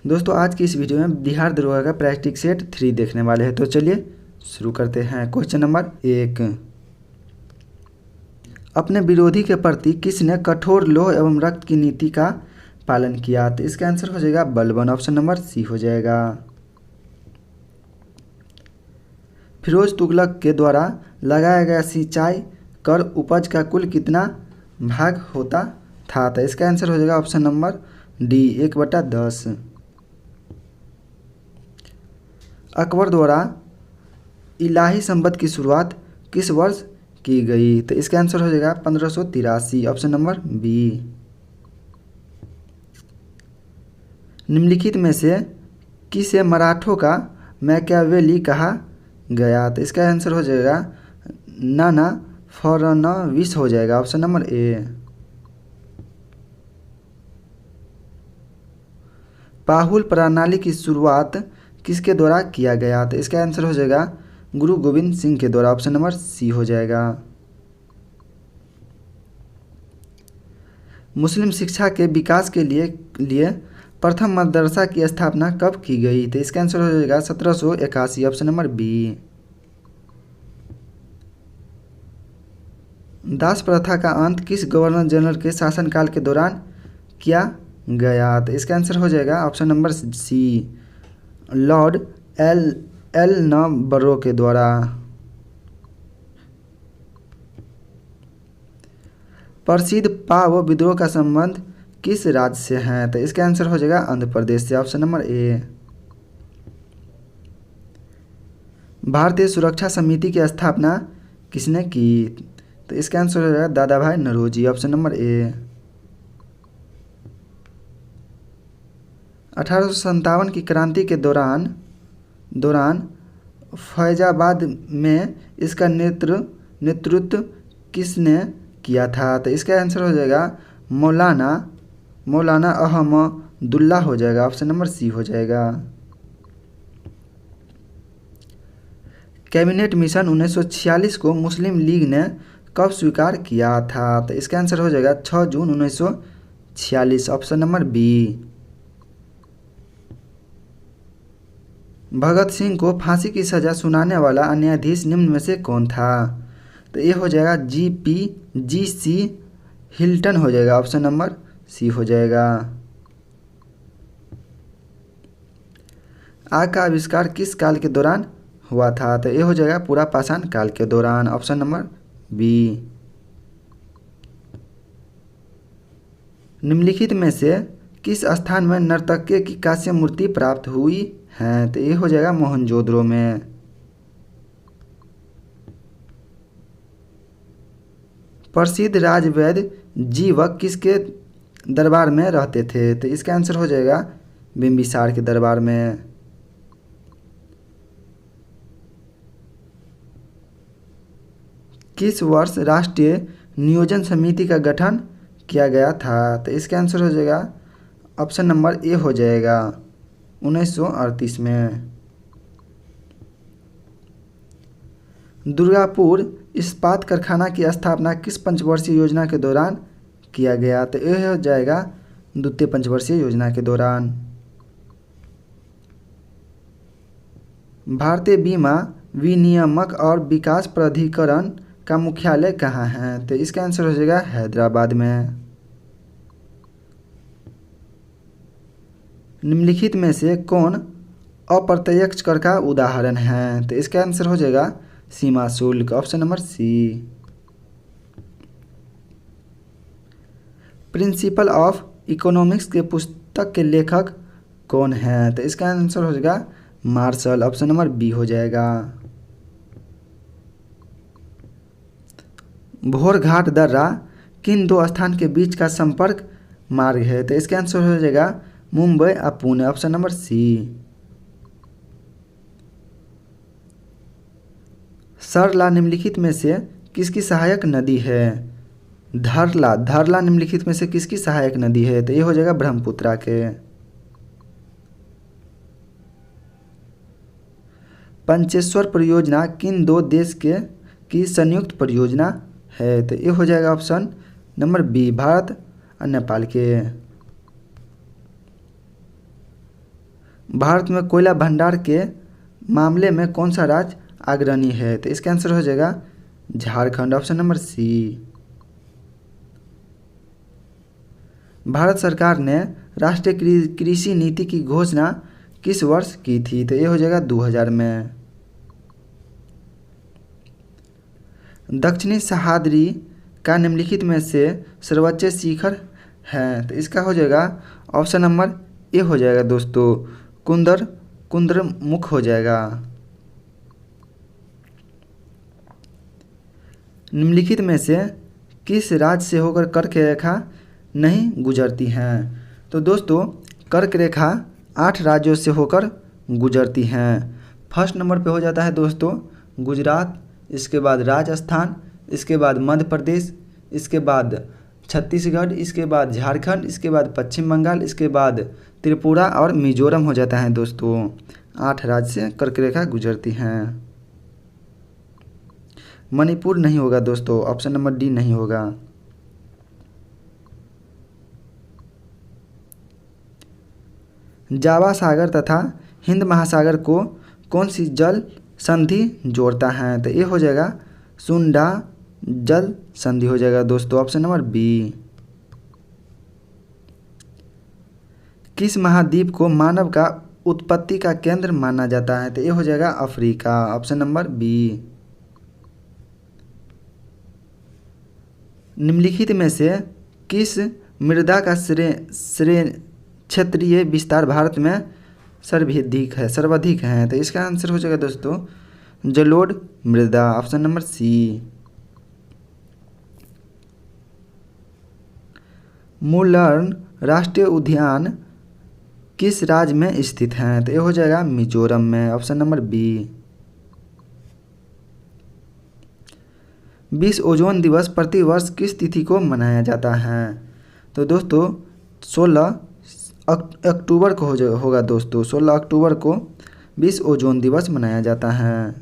दोस्तों आज की इस वीडियो में बिहार दरोगा का प्रैक्टिस सेट 3 देखने वाले हैं। तो चलिए शुरू करते हैं। क्वेश्चन नंबर 1, अपने विरोधी के प्रति किसने कठोर लोह एवं रक्त की नीति का पालन किया? तो इसका आंसर हो जाएगा बलबन। ऑप्शन नंबर सी हो जाएगा। फिरोज तुगलक के द्वारा लगाया गया सिंचाई कर उपज का कुल कितना भाग होता था? तो इसका आंसर हो जाएगा ऑप्शन नंबर डी 1/10। अकबर द्वारा इलाही संबंध की शुरुआत किस वर्ष की गई? तो इसका आंसर हो जाएगा 1583। Option number B. निम्नलिखित में से किसे मराठों का मैकियावेली कहा गया? तो इसका आंसर हो जाएगा नाना फडणवीस हो जाएगा। ऑप्शन नंबर ए। पाहुल प्रणाली की शुरुआत किसके द्वारा किया गया? तो इसका आंसर हो जाएगा गुरु गोविंद सिंह के द्वारा। ऑप्शन नंबर सी हो जाएगा। मुस्लिम शिक्षा के विकास के लिए प्रथम मदरसा की स्थापना कब की गई? तो इसका आंसर हो जाएगा 1781। Option number B. दास प्रथा का अंत किस गवर्नर जनरल के शासनकाल के दौरान किया गया? तो इसका आंसर हो जाएगा option number C, lord Ellenborough के द्वारा। प्रसिद्ध पाव विद्रोह का संबंध किस राज्य से है? तो इसका आंसर हो जाएगा आंध्र प्रदेश से। ऑप्शन नंबर ए। भारतीय सुरक्षा समिति की स्थापना किसने की? तो इसका आंसर हो जाएगा दादा भाई नौरोजी। ऑप्शन नंबर ए। 1857 की क्रांति के दौरान फैजाबाद में इसका नेतृत्व किसने किया था? तो इसका आंसर हो जाएगा मौलाना अहमदुल्ला हो जाएगा। ऑप्शन नंबर सी हो जाएगा। कैबिनेट मिशन 1946 को मुस्लिम लीग ने कब स्वीकार किया था? तो इसका आंसर हो जाएगा 6 जून 1946। Option number B. Bhagat Singh को फांसी की सज़ा सुनाने वाला न्यायाधीश निम्न में से कौन था? तो ये हो जाएगा जी.सी. हिल्टन हो जाएगा। ऑप्शन नंबर सी हो जाएगा। आग का आविष्कार किस काल के दौरान हुआ था? तो ये हो जाएगा पूरा पाषाण काल के दौरान। Option number B. निम्नलिखित में से किस स्थान में नर्तक्य की कांस्य मूर्ति प्राप्त हुई है? तो ये हो जाएगा मोहनजोदड़ो में। प्रसिद्ध राजवैद्य जीवक किसके दरबार में रहते थे? तो इसका आंसर हो जाएगा बिंबिसार के दरबार में। किस वर्ष राष्ट्रीय नियोजन समिति का गठन किया गया था? तो इसका आंसर हो जाएगा ऑप्शन नंबर ए हो जाएगा 1938 में। दुर्गापुर इस्पात कारखाना की स्थापना किस पंचवर्षीय योजना के दौरान किया गया? तो यह हो जाएगा द्वितीय पंचवर्षीय योजना के दौरान। भारतीय बीमा विनियामक और विकास प्राधिकरण का मुख्यालय कहाँ है? तो इसका आंसर हो जाएगा हैदराबाद में। निम्नलिखित में से कौन अप्रत्यक्ष कर का उदाहरण है? तो इसका आंसर हो जाएगा सीमा शुल्क। Option number C. Principle of economics के पुस्तक के लेखक कौन है? तो इसका आंसर हो जाएगा मार्शल। ऑप्शन नंबर बी हो जाएगा। भोरघाट दर्रा किन दो स्थान के बीच का संपर्क मार्ग है? तो इसका आंसर हो जाएगा मुंबई और Pune. Option number C. Sarla निम्नलिखित में से किसकी सहायक नदी है? धरला निम्नलिखित में से किसकी सहायक नदी है? तो ये हो जाएगा ब्रह्मपुत्रा के। पंचेश्वर परियोजना किन दो देश की संयुक्त परियोजना है? तो ये हो जाएगा ऑप्शन नंबर बी भारत और नेपाल के। भारत में कोयला भंडार के मामले में कौन सा राज्य अग्रणी है? तो इसका आंसर हो जाएगा Jharkhand, option number C. Bharat सरकार ने राष्ट्रीय कृषि नीति की घोषणा किस वर्ष की थी? तो ये हो जाएगा 2000 में। दक्षिणी सह्याद्री का निम्नलिखित में से सर्वोच्च शिखर है? तो इसका हो जाएगा ऑप्शन नंबर ए हो जाएगा दोस्तों, कुद्रेमुख हो जाएगा। निम्नलिखित में से किस राज्य से होकर कर्क रेखा नहीं गुजरती हैं? तो दोस्तों कर्क रेखा 8 राज्यों से होकर गुजरती हैं। फर्स्ट नंबर पे हो जाता है दोस्तों गुजरात, इसके बाद राजस्थान, इसके बाद मध्य प्रदेश, इसके बाद छत्तीसगढ़, इसके बाद झारखंड, इसके बाद पश्चिम बंगाल, इसके बाद त्रिपुरा और मिजोरम हो जाता है दोस्तों। 8 राज्य से कर्क रेखा गुजरती हैं। मणिपुर नहीं होगा दोस्तों, ऑप्शन नंबर डी नहीं होगा। जावा सागर तथा हिंद महासागर को कौन सी जल संधि जोड़ता है? तो ये हो जाएगा सुंडा जल संधि हो जाएगा दोस्तों, ऑप्शन नंबर बी। किस महाद्वीप को मानव का उत्पत्ति का केंद्र माना जाता है? तो ये हो जाएगा अफ्रीका, ऑप्शन नंबर बी। निम्नलिखित में से किस मृदा का क्षेत्रीय विस्तार भारत में सर्वाधिक है? तो इसका आंसर हो जाएगा दोस्तों जलोढ़ मृदा, ऑप्शन नंबर सी। मुलर्न राष्ट्रीय उद्यान किस राज्य में स्थित है? तो ये हो जाएगा मिजोरम में, ऑप्शन नंबर बी। विश्व ओजोन दिवस प्रतिवर्ष किस तिथि को मनाया जाता है? तो दोस्तों 16 अक्टूबर को होगा दोस्तों, 16 अक्टूबर को विश्व ओजोन दिवस मनाया जाता है।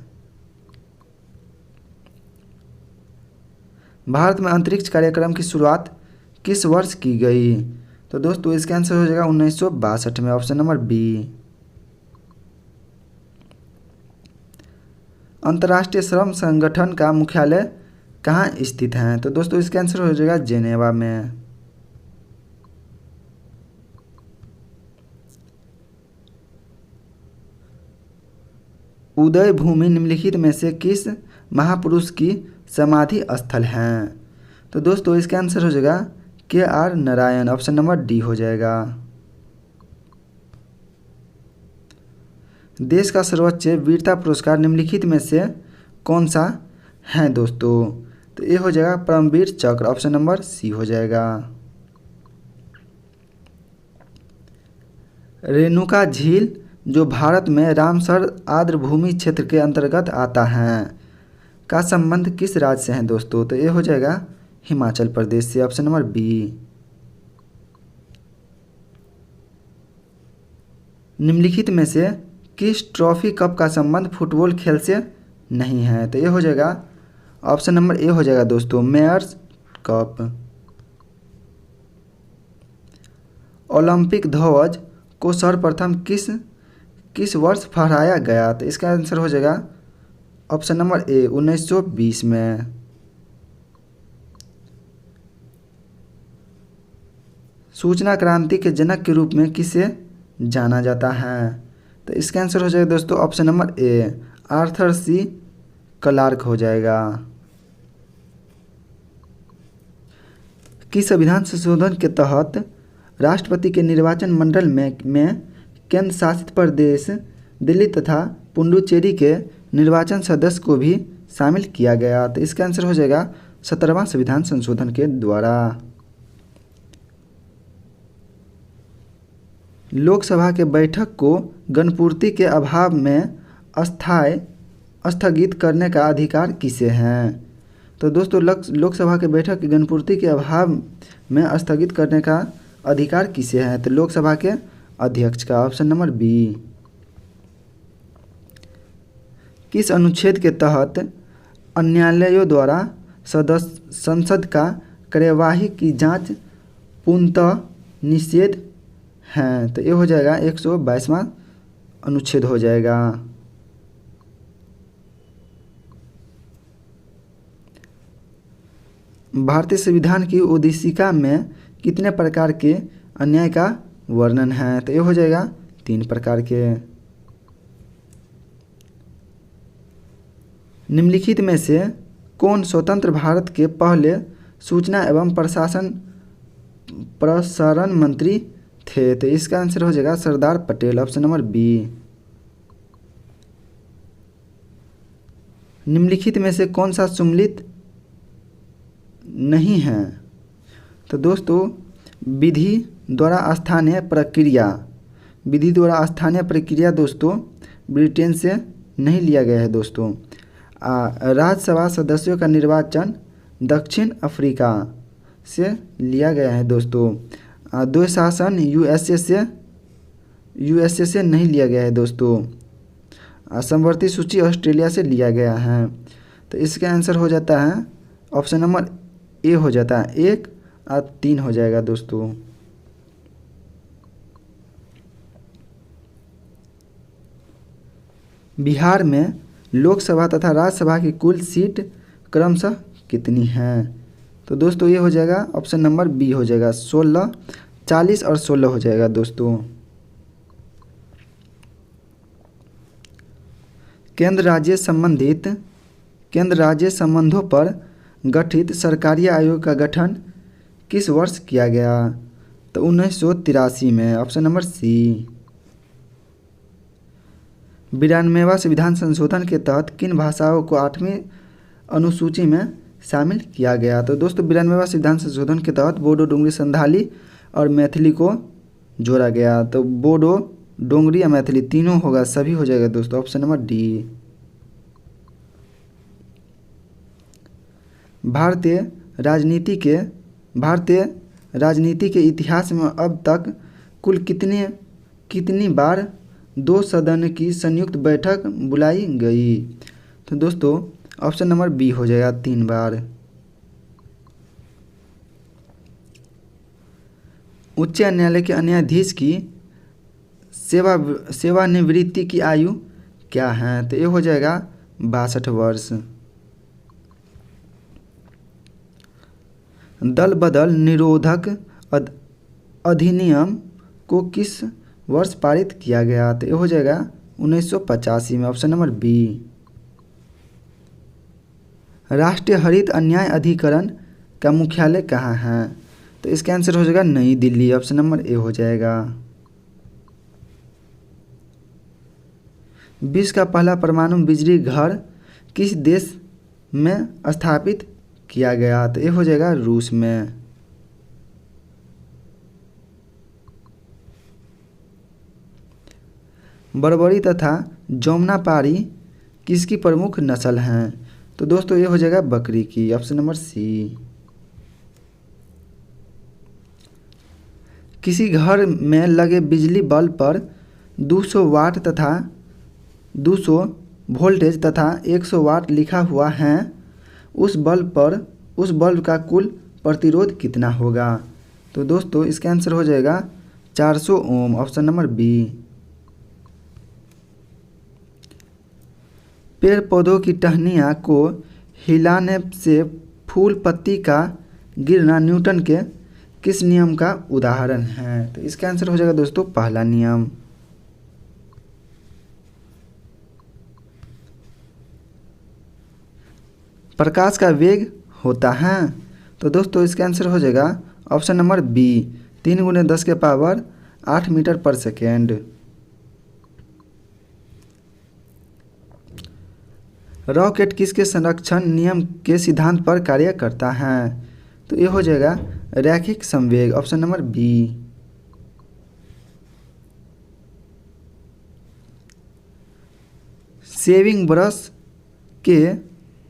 भारत में अंतरिक्ष कार्यक्रम की शुरुआत किस वर्ष की गई? तो दोस्तों इसका आंसर हो जाएगा 1962 में, ऑप्शन नंबर बी। अंतर्राष्ट्रीय श्रम संगठन का मुख्यालय कहाँ स्थित है? तो दोस्तों इसका आंसर हो जाएगा जेनेवा में। उदय भूमि निम्नलिखित में से किस महापुरुष की समाधि स्थल है? तो दोस्तों इसका आंसर हो जाएगा KR Narayan, option number D हो जाएगा। देश का सर्वोच्च वीरता पुरस्कार निम्नलिखित में से कौन सा है दोस्तों? तो ये हो जाएगा परमवीर चक्र, ऑप्शन नंबर सी हो जाएगा। रेणुका झील जो भारत में रामसर आर्द्रभूमि क्षेत्र के अंतर्गत आता है का संबंध किस राज्य से है दोस्तों? तो ये हो जाएगा हिमाचल प्रदेश से, ऑप्शन नंबर बी। निम्नलिखित में से किस ट्रॉफी कप का संबंध फुटबॉल खेल से नहीं है? तो ये हो जाएगा ऑप्शन नंबर ए हो जाएगा दोस्तों मेयर्स कप। ओलंपिक ध्वज को सर्वप्रथम किस वर्ष फहराया गया? तो इसका आंसर हो जाएगा ऑप्शन नंबर ए 1920 में। सूचना क्रांति के जनक के रूप में किसे जाना जाता है? तो इसका आंसर हो जाएगा दोस्तों option number A Arthur C Clarke हो जाएगा। किस संविधान संशोधन के तहत राष्ट्रपति के निर्वाचन मंडल में केंद्र शासित प्रदेश दिल्ली तथा पुडुचेरी के निर्वाचन सदस्य को भी शामिल किया गया? तो इसका आंसर हो जाएगा 17वां संविधान संशोधन के द्वारा। लोकसभा के बैठक को गणपूर्ति के अभाव में स्थगित करने का अधिकार किसे है? तो दोस्तों लोकसभा के बैठक की गणपूर्ति के अभाव में स्थगित करने का अधिकार किसे है? तो लोकसभा के अध्यक्ष का, ऑप्शन नंबर बी। किस अनुच्छेद के तहत न्यायालयों द्वारा संसद का कार्यवाही की जांच पूर्णतः निषेध है? तो ये हो जाएगा 122वां अनुच्छेद हो जाएगा। भारतीय संविधान की उद्देशिका में कितने प्रकार के अन्याय का वर्णन है? तो ये हो जाएगा 3 प्रकार के। निम्नलिखित में से कौन स्वतंत्र भारत के पहले सूचना एवं प्रसारण मंत्री थे? तो इसका आंसर हो जाएगा Sardar Patel, option number B. निम्नलिखित में से कौन सा सम्मिलित नहीं है? तो दोस्तों विधि द्वारा स्थानीय प्रक्रिया दोस्तों ब्रिटेन से नहीं लिया गया है दोस्तों। राज्यसभा सदस्यों का निर्वाचन दक्षिण अफ्रीका से लिया गया है दोस्तों। द्वैशासन यूएसए से नहीं लिया गया है दोस्तों। समवर्ती सूची ऑस्ट्रेलिया से लिया गया है। तो इसका आंसर हो जाता है ऑप्शन नंबर ए हो जाता है 1 और 3 हो जाएगा दोस्तों। बिहार में लोकसभा तथा राज्यसभा की कुल सीट क्रमशः कितनी हैं? तो दोस्तों ये हो जाएगा ऑप्शन नंबर बी हो जाएगा 16, 40 और 16 हो जाएगा दोस्तों। केंद्र राज्य संबंधों पर गठित सरकारी आयोग का गठन किस वर्ष किया गया? तो 1983 में, ऑप्शन नंबर सी। 92वां संविधान संशोधन के तहत किन भाषाओं को 8वीं अनुसूची में शामिल किया गया? तो दोस्तों 92वां संविधान संशोधन के तहत बोडो, डोंगरी, संथाली और मैथिली को जोड़ा गया। तो बोडो, डोंगरी या मैथिली तीनों होगा, सभी हो जाएगा दोस्तों, ऑप्शन नंबर डी। भारतीय राजनीति के इतिहास में अब तक कुल कितनी बार 2 सदन की संयुक्त बैठक बुलाई गई? तो दोस्तों ऑप्शन नंबर बी हो जाएगा 3 बार। उच्च न्यायालय के न्यायाधीश की सेवानिवृत्ति की आयु क्या है? तो ये हो जाएगा 62 वर्ष। दल बदल निरोधक अधिनियम को किस वर्ष पारित किया गया? तो ये हो जाएगा 1985 में, ऑप्शन नंबर बी। राष्ट्रीय हरित अन्याय अधिकरण का मुख्यालय कहाँ है? तो इसका आंसर हो जाएगा नई दिल्ली, ऑप्शन नंबर ए हो जाएगा। विश्व का पहला परमाणु बिजली घर किस देश में स्थापित किया गया? तो ये हो जाएगा रूस में। बर्बरी तथा जमुनापारी किसकी प्रमुख नस्ल हैं? तो दोस्तों ये हो जाएगा बकरी की, ऑप्शन नंबर सी। किसी घर में लगे बिजली बल्ब पर 200 वाट तथा 200 वोल्टेज तथा 100 वाट लिखा हुआ है, उस बल्ब का कुल प्रतिरोध कितना होगा? तो दोस्तों इसका आंसर हो जाएगा 400 ओम, ऑप्शन नंबर बी। पेड़ पौधों की टहनियाँ को हिलाने से फूल पत्ती का गिरना न्यूटन के किस नियम का उदाहरण है? तो इसका आंसर हो जाएगा दोस्तों पहला नियम। प्रकाश का वेग होता है? तो दोस्तों इसका आंसर हो जाएगा ऑप्शन नंबर बी 3 × 10⁸ मीटर पर सेकेंड। रॉकेट किसके संरक्षण नियम के सिद्धांत पर कार्य करता है? तो ये हो जाएगा रैखिक संवेग, option number B. Shaving brush के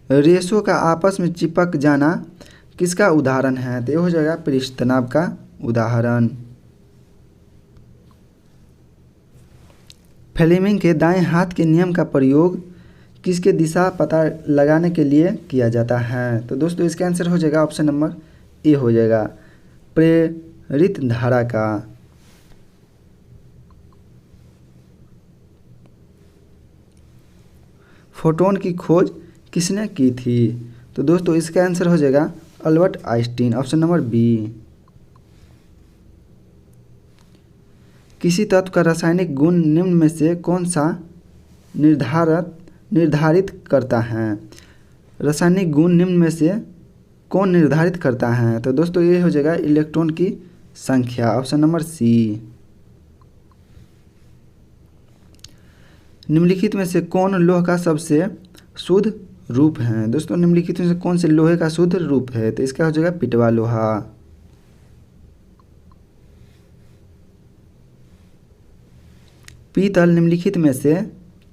रेशों का आपस में चिपक जाना किसका उदाहरण है? तो ये हो जाएगा पृष्ठ तनाव का उदाहरण। फ्लेमिंग के दाएं हाथ के नियम का प्रयोग किसके दिशा पता लगाने के लिए किया जाता है? तो दोस्तों इसका आंसर हो जाएगा ऑप्शन नंबर ए हो जाएगा प्रेरित धारा का। फोटोन की खोज किसने की थी? तो दोस्तों इसका आंसर हो जाएगा Albert Einstein, option number B. किसी तत्व का रासायनिक गुण निम्न में से कौन सा निर्धारित करता है? रासायनिक गुण निम्न में से कौन निर्धारित करता है? तो दोस्तों ये हो जाएगा इलेक्ट्रॉन की संख्या, ऑप्शन नंबर सी। निम्नलिखित में से कौन लोह का सबसे शुद्ध रूप है? दोस्तों निम्नलिखित में से कौन से लोहे का शुद्ध रूप है? तो इसका हो जाएगा पिटवा लोहा। पीतल निम्नलिखित में से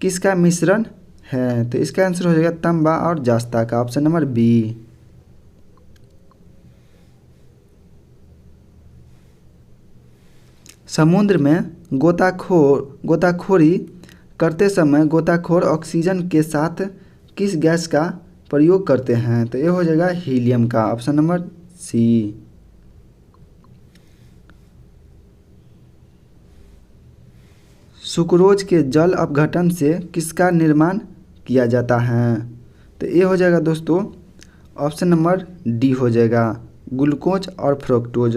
किसका मिश्रण है? तो इसका आंसर हो जाएगा तांबा और जस्ता का, ऑप्शन नंबर बी। समुद्र में गोताखोरी करते समय गोताखोर ऑक्सीजन के साथ किस गैस का प्रयोग करते हैं? तो ये हो जाएगा हीलियम का, ऑप्शन नंबर सी। सुक्रोज के जल अपघटन से किसका निर्माण किया जाता है? तो ये हो जाएगा दोस्तों ऑप्शन नंबर डी हो जाएगा, ग्लूकोज और फ्रुक्टोज।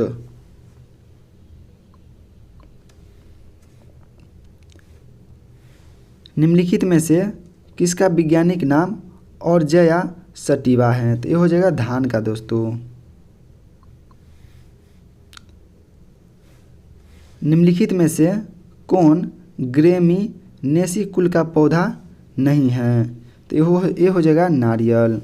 निम्नलिखित में से किसका वैज्ञानिक नाम ऑर्जिया सटिवा है? तो ये हो जाएगा धान का दोस्तों। निम्नलिखित में से कौन ग्रेमिनेसी कुल का पौधा नहीं है? तो ये हो जाएगा नारियल।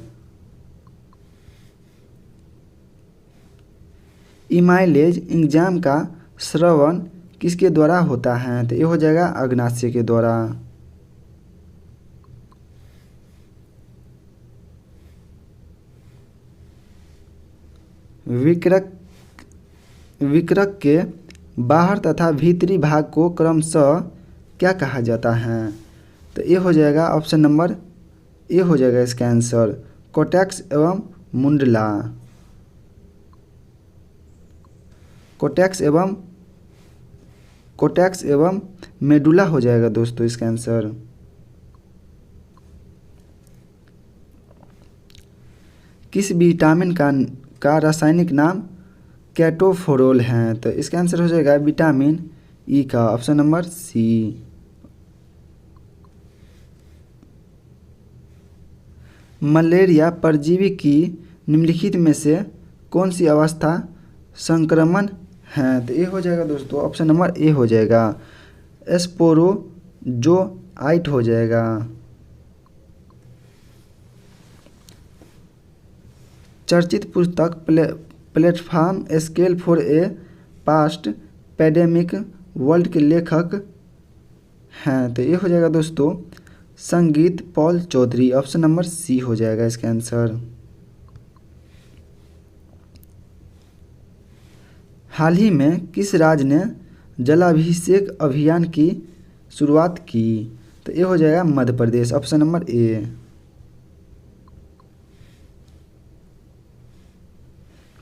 इमाइलेज एंजाइम का स्रवण किसके द्वारा होता है? तो ये हो जाएगा अग्नाशय के द्वारा। विकृत के बाहर तथा भीतरी भाग को क्रमशः क्या कहा जाता है? तो ये हो जाएगा ऑप्शन नंबर ए हो जाएगा इसका आंसर, कोटेक्स एवं मुंडला। कोटेक्स एवं मेडुला हो जाएगा दोस्तों इसका आंसर। किस विटामिन का रासायनिक नाम कैटोफोरोल है? तो इसका आंसर हो जाएगा विटामिन ई का, ऑप्शन नंबर सी। मलेरिया परजीवी की निम्नलिखित में से कौन सी अवस्था संक्रमण है? तो ये हो जाएगा दोस्तों ऑप्शन नंबर ए हो जाएगा, स्पोरोजोआइट हो जाएगा। चर्चित पुस्तक platform scale for a past pandemic world के लेखक हैं? तो ये हो जाएगा दोस्तों Sangeet Paul Choudary, option number C हो जाएगा इसका आंसर। हाल ही में किस राज्य ने जलाभिषेक अभियान की शुरुआत की? तो ये हो जाएगा Madhya Pradesh, option number A.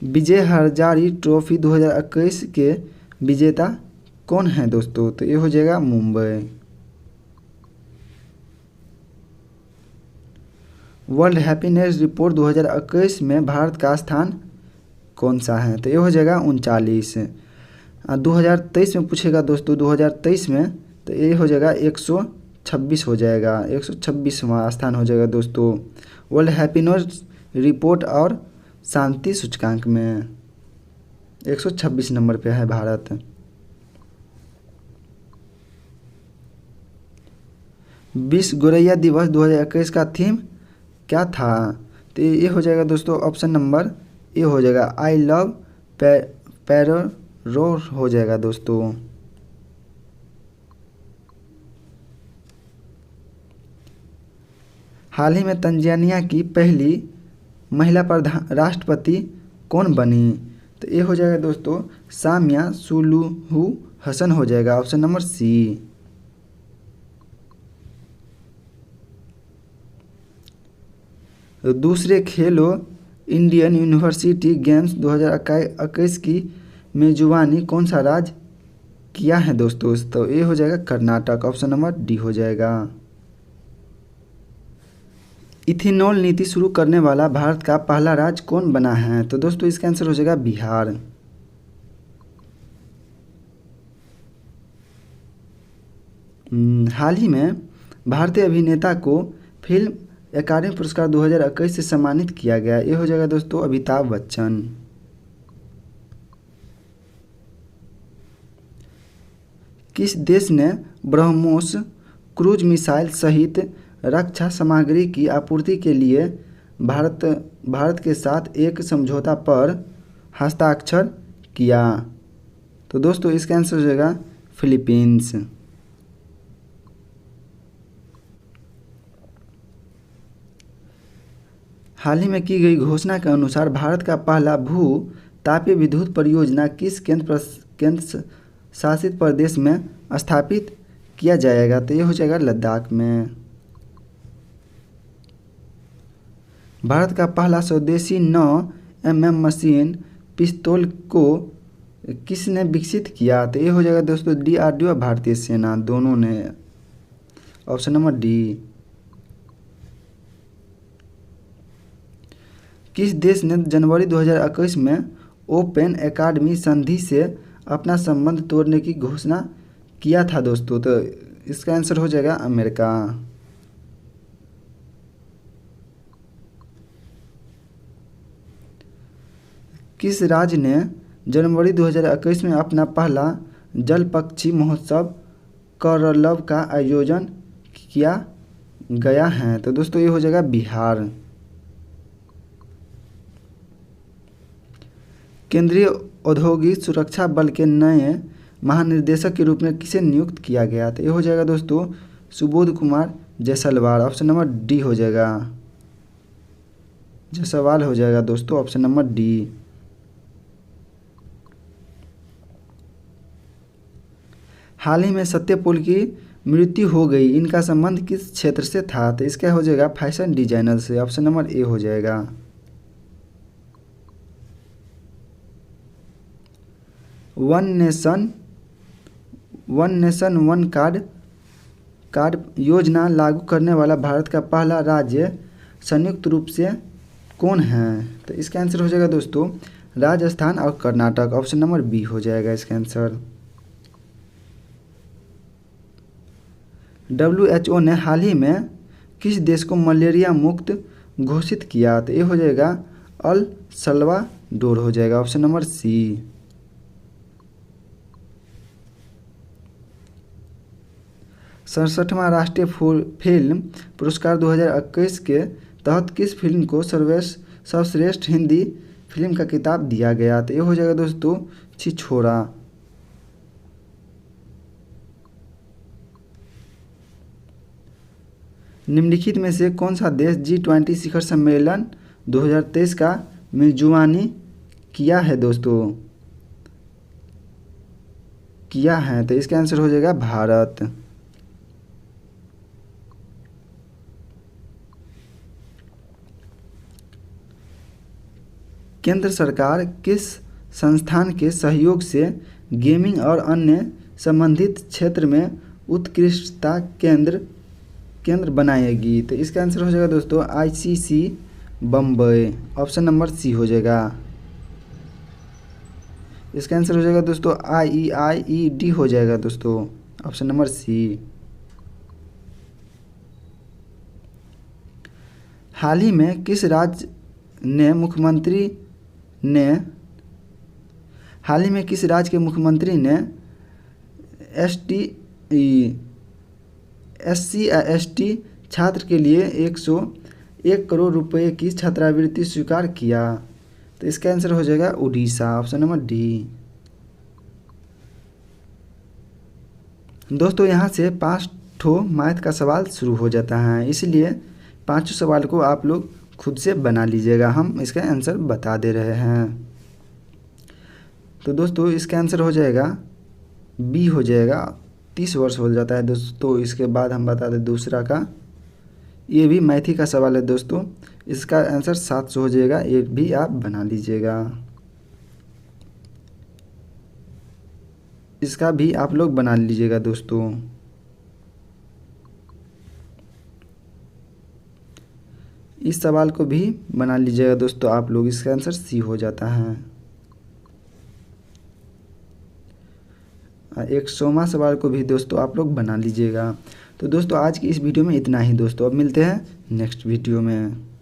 Vijay Hazare trophy 2021 के विजेता कौन है दोस्तों? तो ये हो जाएगा मुंबई। वर्ल्ड हैप्पीनेस रिपोर्ट 2021 में भारत का स्थान कौन सा है? तो ये हो जाएगा 39। 2023 में पूछेगा दोस्तों 2023 में, तो ये हो जाएगा 126 हो जाएगा, 126वां स्थान हो जाएगा दोस्तों वर्ल्ड हैप्पीनेस रिपोर्ट और शांति सूचकांक में 126 नंबर पे है भारत। विश्व गोरैया दिवस 2021 का थीम क्या था? तो ये हो जाएगा दोस्तों ऑप्शन नंबर ए हो जाएगा, आई लव पैरोरो हो जाएगा दोस्तों। हाल ही में तंजानिया की पहली महिला राष्ट्रपति कौन बनी? तो ये हो जाएगा दोस्तों सामिया सुलूहू हसन हो जाएगा, ऑप्शन नंबर सी। दूसरे खेलो इंडियन यूनिवर्सिटी गेम्स 2021 की मेजबानी कौन सा राज्य किया है दोस्तों? तो ये हो जाएगा कर्नाटक, ऑप्शन नंबर डी हो जाएगा। इथेनॉल नीति शुरू करने वाला भारत का पहला राज्य कौन बना है? तो दोस्तों इसका आंसर हो जाएगा बिहार। हाल ही में भारतीय अभिनेता को फिल्म अकादमी पुरस्कार 2021 से सम्मानित किया गया। ये हो जाएगा दोस्तों अमिताभ बच्चन। किस देश ने ब्रह्मोस क्रूज मिसाइल सहित रक्षा सामग्री की आपूर्ति के लिए भारत के साथ एक समझौता पर हस्ताक्षर किया? तो दोस्तों इसका आंसर हो जाएगा फिलीपींस। हाल ही में की गई घोषणा के अनुसार भारत का पहला भू तापीय विद्युत परियोजना किस केंद्र शासित प्रदेश में स्थापित किया जाएगा? तो ये हो जाएगा लद्दाख में। भारत का पहला स्वदेशी 9mm मशीन पिस्तौल को किसने विकसित किया? तो ये हो जाएगा दोस्तों DRDO और भारतीय सेना दोनों ने। Option number D. किस देश ने जनवरी 2021 में ओपन एकेडमी संधि से अपना संबंध तोड़ने की घोषणा किया था दोस्तों? तो इसका आंसर हो जाएगा अमेरिका। किस राज्य ने जनवरी 2021 में अपना पहला जल पक्षी महोत्सव करलव का आयोजन किया गया है? तो दोस्तों ये हो जाएगा बिहार। केंद्रीय औद्योगिक सुरक्षा बल के नए महानिदेशक के रूप में किसे नियुक्त किया गया? तो ये हो जाएगा दोस्तों Subodh Kumar Jaiswal. Option number D हो जाएगा, जायसवाल हो जाएगा दोस्तों, ऑप्शन नंबर डी। हाल ही में सत्यपाल की मृत्यु हो गई, इनका संबंध किस क्षेत्र से था? तो इसका हो जाएगा फैशन डिजाइनर से। ऑप्शन नंबर ए हो जाएगा। वन नेशन वन कार्ड योजना लागू करने वाला भारत का पहला राज्य संयुक्त रूप से कौन है? तो इसका आंसर हो जाएगा दोस्तों राजस्थान और कर्नाटक। ऑप्शन नंबर बी हो जाएगा इसका आंसर। WHO ने हाल ही में किस देश को मलेरिया मुक्त घोषित किया? तो ये हो जाएगा अल सल्वाडोर हो जाएगा। ऑप्शन नंबर सी। सड़सठवां राष्ट्रीय फिल्म पुरस्कार 2021 के तहत किस फिल्म को सर्वश्रेष्ठ हिंदी फिल्म का खिताब दिया गया? तो ये हो जाएगा दोस्तों छिछोरा। निम्नलिखित में से कौन सा देश G20 शिखर सम्मेलन 2023 का मेजबानी किया है दोस्तों? किया है, तो इसका आंसर हो जाएगा भारत। केंद्र सरकार किस संस्थान के सहयोग से गेमिंग और अन्य संबंधित क्षेत्र में उत्कृष्टता केंद्र बनाएगी? तो इसका आंसर हो जाएगा दोस्तों ICC Bombay. Option number C हो जाएगा। इसका आंसर हो जाएगा दोस्तों IEIED हो जाएगा दोस्तों, ऑप्शन नंबर सी। हाल ही में किस राज्य के मुख्यमंत्री ने SC ST छात्र के लिए 101 करोड़ रुपए की छात्रवृत्ति स्वीकार किया? तो इसका आंसर हो जाएगा उड़ीसा। Option number D. दोस्तों यहाँ से 5 मैथ का सवाल शुरू हो जाता है, इसलिए 5 सवाल को आप लोग खुद से बना लीजिएगा, हम इसका आंसर बता दे रहे हैं। तो दोस्तों इसका आंसर हो जाएगा बी हो जाएगा, 30 वर्ष हो जाता है दोस्तों। इसके बाद हम बता दें दूसरा का, ये भी मैथी का सवाल है दोस्तों, इसका आंसर 700 हो जाएगा, ये भी आप बना लीजिएगा, इसका भी आप लोग बना लीजिएगा दोस्तों। इस सवाल को भी बना लीजिएगा दोस्तों आप लोग, इसका आंसर सी हो जाता है। 100वां सवाल को भी दोस्तों आप लोग बना लीजिएगा। तो दोस्तों आज की इस वीडियो में इतना ही दोस्तों, अब मिलते हैं नेक्स्ट वीडियो में।